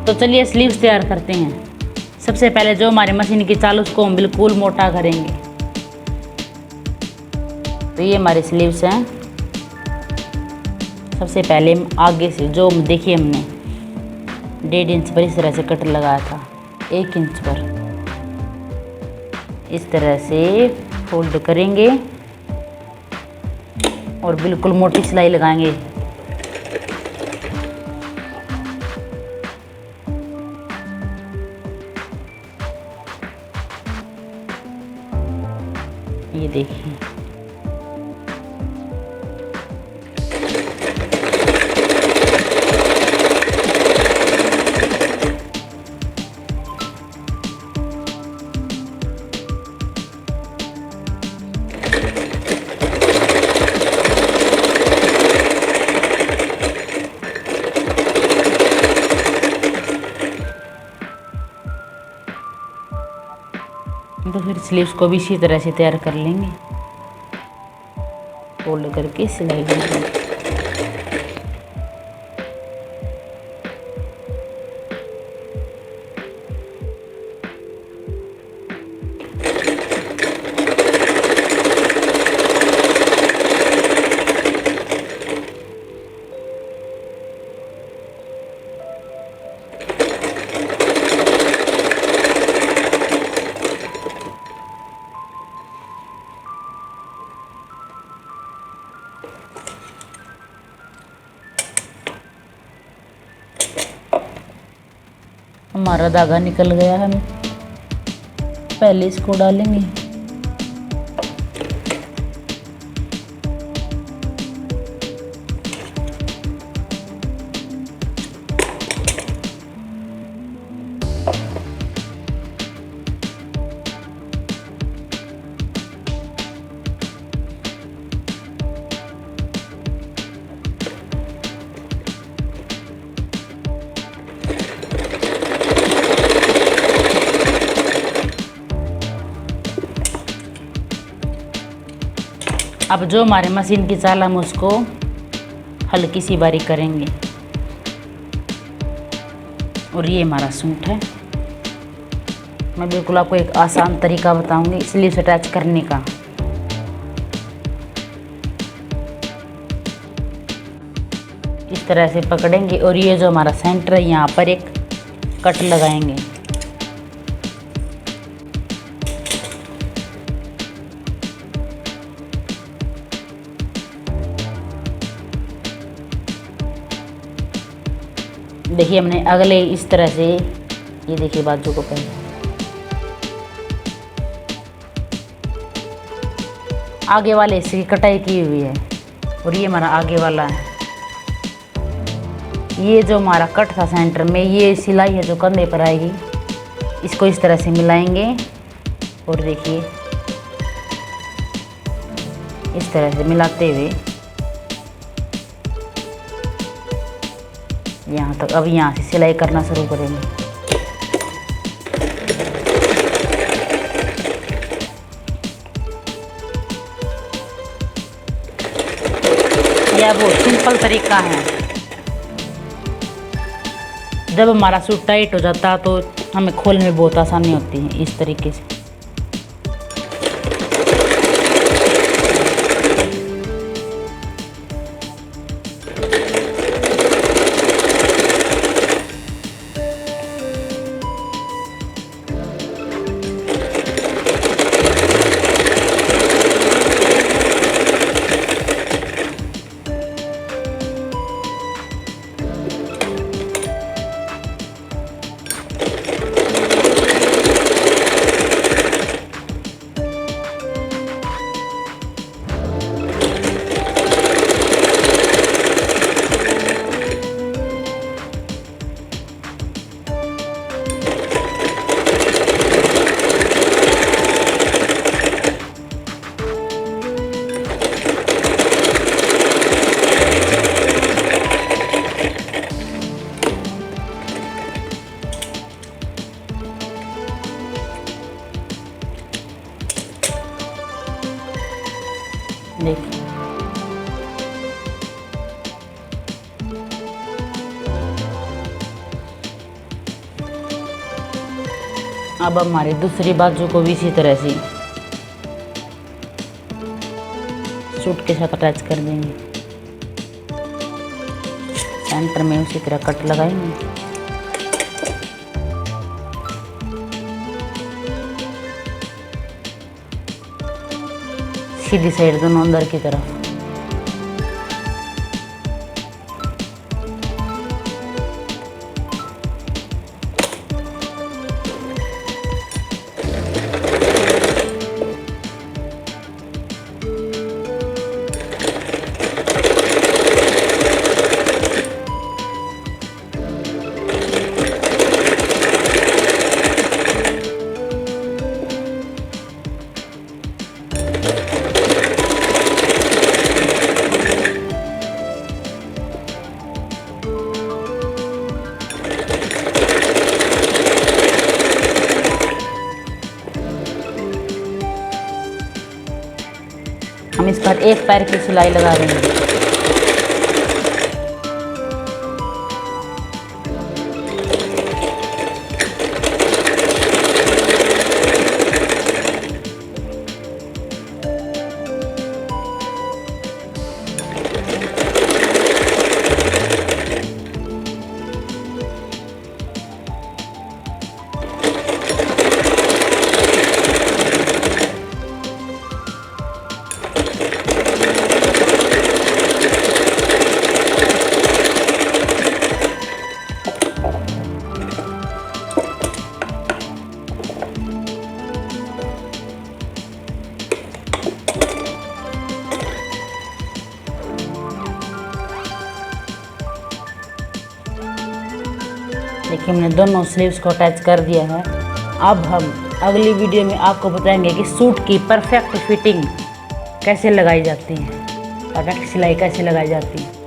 तो चलिए स्लीव्स तैयार करते हैं। सबसे पहले जो हमारे मशीन की चाल उसको हम बिल्कुल मोटा करेंगे। तो ये हमारे स्लीव्स हैं। सबसे पहले आगे से जो देखिए हमने 1.5 इंच पर इस तरह से कट लगाया था, 1 इंच पर इस तरह से फोल्ड करेंगे और बिल्कुल मोटी सिलाई लगाएंगे। ये देखिए, तो फिर स्लीव्स को भी इसी तरह से तैयार कर लेंगे, फोल्ड करके सिलाई लगाएंगे। हमारा धागा निकल गया है, हम पहले इसको डालेंगे। अब जो हमारे मशीन की चाल हम उसको हल्की सी बारीक करेंगे। और ये हमारा सूट है। मैं बिल्कुल आपको एक आसान तरीका बताऊंगी स्लीव्स अटैच करने का। इस तरह से पकड़ेंगे और ये जो हमारा सेंटर है यहाँ पर एक कट लगाएंगे। देखिए हमने अगले इस तरह से, ये देखिए बाजू को पहले आगे वाले हिस्से की कटाई की हुई है और ये हमारा आगे वाला है। ये जो हमारा कट था सेंटर में, ये सिलाई है जो कंधे पर आएगी, इसको इस तरह से मिलाएंगे और देखिए इस तरह से मिलाते हुए यहाँ तक। अब यहाँ से सिलाई करना शुरू करेंगे। यह बहुत सिंपल तरीका है। जब हमारा सूट टाइट हो जाता है तो हमें खोलने में बहुत आसानी होती है इस तरीके से। देखिए अब हमारी दूसरी बाजू को भी इसी तरह से सूट के साथ अटैच कर देंगे। सेंटर में उसी तरह कट लगाएंगे। सीधी साइड दोनों अंदर की तरफ। हम इस पर एक पैर की सिलाई लगा देंगे। देखिए हमने दोनों स्लीव्स को अटैच कर दिया है। अब हम अगली वीडियो में आपको बताएंगे कि सूट की परफेक्ट फिटिंग कैसे लगाई जाती है, परफेक्ट सिलाई कैसे लगाई जाती है।